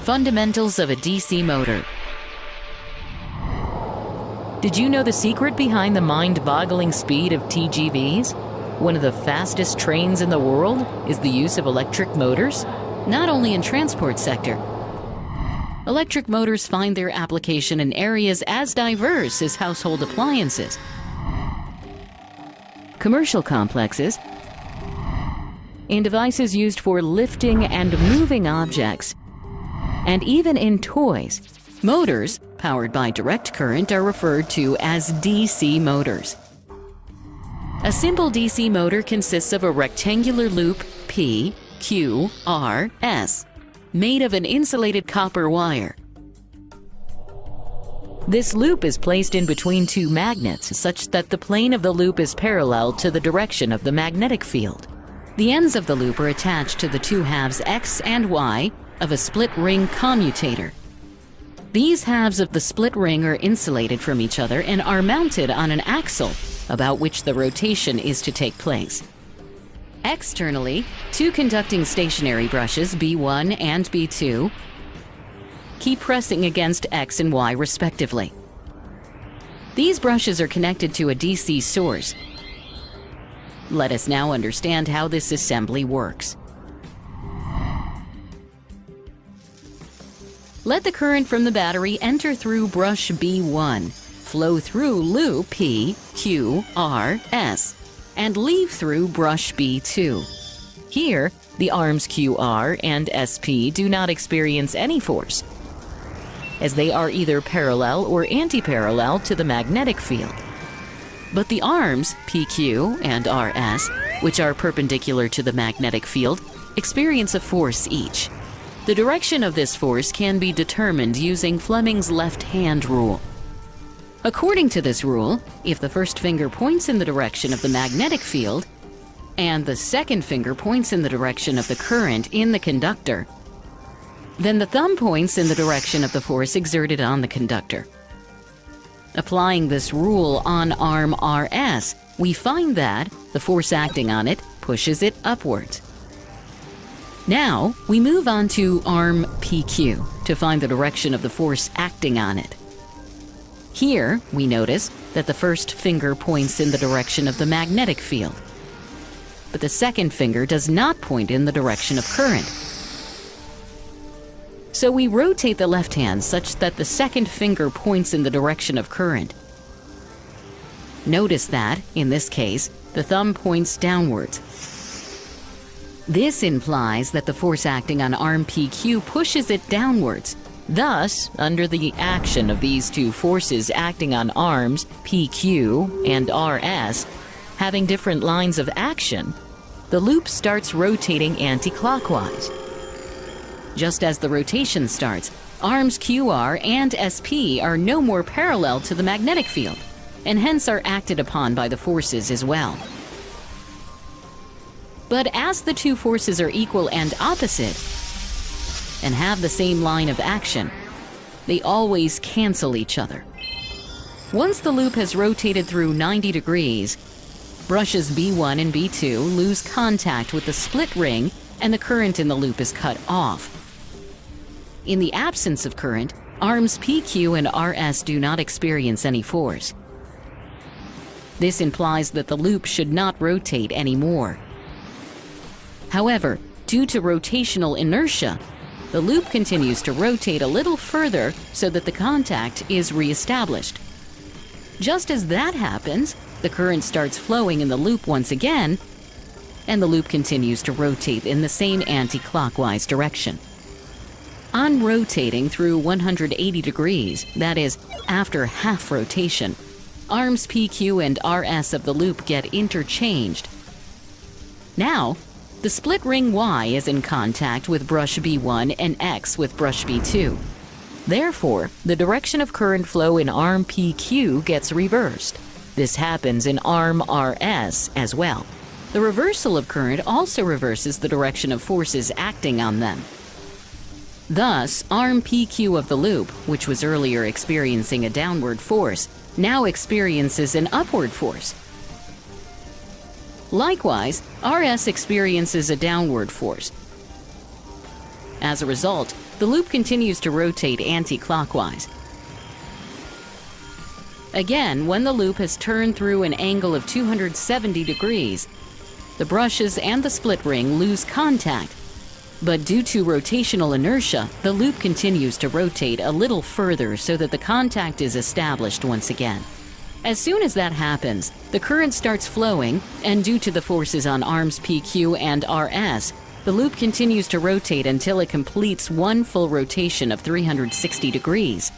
Fundamentals of a DC motor. Did you know the secret behind the mind-boggling speed of TGVs? One of the fastest trains in the world is the use of electric motors, not only in transport sector. Electric motors find their application in areas as diverse as household appliances, commercial complexes, in devices used for lifting and moving objects, and even in toys. Motors, powered by direct current, are referred to as DC motors. A simple DC motor consists of a rectangular loop P, Q, R, S, made of an insulated copper wire. This loop is placed in between two magnets such that the plane of the loop is parallel to the direction of the magnetic field. The ends of the loop are attached to the two halves X and Y of a split ring commutator. These halves of the split ring are insulated from each other and are mounted on an axle about which the rotation is to take place. Externally, two conducting stationary brushes, B1 and B2, keep pressing against X and Y respectively. These brushes are connected to a DC source. Let us now understand how this assembly works. Let the current from the battery enter through brush B1, flow through loop P, Q, R, S, and leave through brush B2. Here, the arms QR and SP do not experience any force, as they are either parallel or anti-parallel to the magnetic field. But the arms PQ and RS, which are perpendicular to the magnetic field, experience a force each. The direction of this force can be determined using Fleming's left-hand rule. According to this rule, if the first finger points in the direction of the magnetic field and the second finger points in the direction of the current in the conductor, then the thumb points in the direction of the force exerted on the conductor. Applying this rule on arm RS, we find that the force acting on it pushes it upwards. Now, we move on to arm PQ to find the direction of the force acting on it. Here, we notice that the first finger points in the direction of the magnetic field, but the second finger does not point in the direction of current. So we rotate the left hand such that the second finger points in the direction of current. Notice that, in this case, the thumb points downwards. This implies that the force acting on arm PQ pushes it downwards. Thus, under the action of these two forces acting on arms PQ and RS, having different lines of action, the loop starts rotating anti-clockwise. Just as the rotation starts, arms QR and SP are no more parallel to the magnetic field, and hence are acted upon by the forces as well. But as the two forces are equal and opposite, and have the same line of action, they always cancel each other. Once the loop has rotated through 90 degrees, brushes B1 and B2 lose contact with the split ring and the current in the loop is cut off. In the absence of current, arms PQ and RS do not experience any force. This implies that the loop should not rotate anymore. However, due to rotational inertia, the loop continues to rotate a little further so that the contact is re-established. Just as that happens, the current starts flowing in the loop once again, and the loop continues to rotate in the same anti-clockwise direction. On rotating through 180 degrees, that is, after half rotation, arms PQ and RS of the loop get interchanged. Now, the split ring Y is in contact with brush B1 and X with brush B2. Therefore, the direction of current flow in arm PQ gets reversed. This happens in arm RS as well. The reversal of current also reverses the direction of forces acting on them. Thus, arm PQ of the loop, which was earlier experiencing a downward force, now experiences an upward force. Likewise, RS experiences a downward force. As a result, the loop continues to rotate anti-clockwise. Again, when the loop has turned through an angle of 270 degrees, the brushes and the split ring lose contact. But due to rotational inertia, the loop continues to rotate a little further so that the contact is established once again. As soon as that happens, the current starts flowing, and due to the forces on arms PQ and RS, the loop continues to rotate until it completes one full rotation of 360 degrees.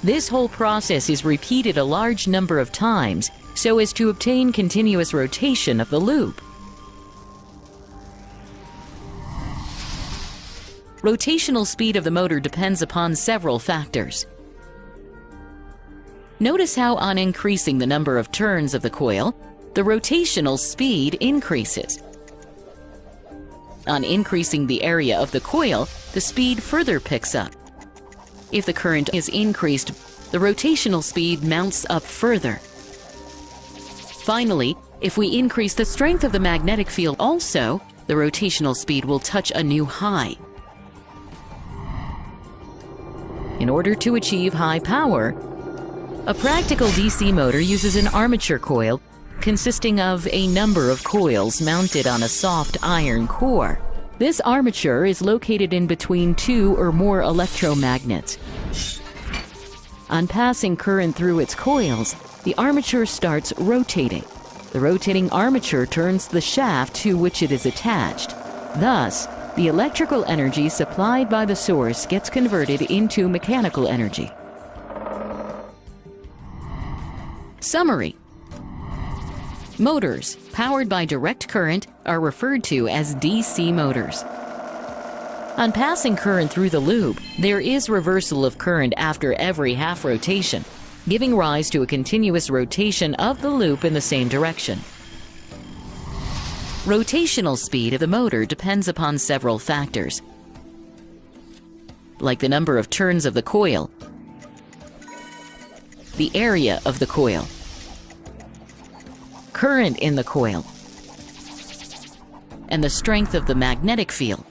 This whole process is repeated a large number of times so as to obtain continuous rotation of the loop. Rotational speed of the motor depends upon several factors. Notice how on increasing the number of turns of the coil, the rotational speed increases. On increasing the area of the coil, the speed further picks up. If the current is increased, the rotational speed mounts up further. Finally, if we increase the strength of the magnetic field also, the rotational speed will touch a new high. In order to achieve high power, a practical DC motor uses an armature coil consisting of a number of coils mounted on a soft iron core. This armature is located in between two or more electromagnets. On passing current through its coils, the armature starts rotating. The rotating armature turns the shaft to which it is attached. Thus, the electrical energy supplied by the source gets converted into mechanical energy. Summary. Motors powered by direct current are referred to as DC motors. On passing current through the loop, there is reversal of current after every half rotation, giving rise to a continuous rotation of the loop in the same direction. Rotational speed of the motor depends upon several factors, like the number of turns of the coil, the area of the coil, current in the coil, and the strength of the magnetic field.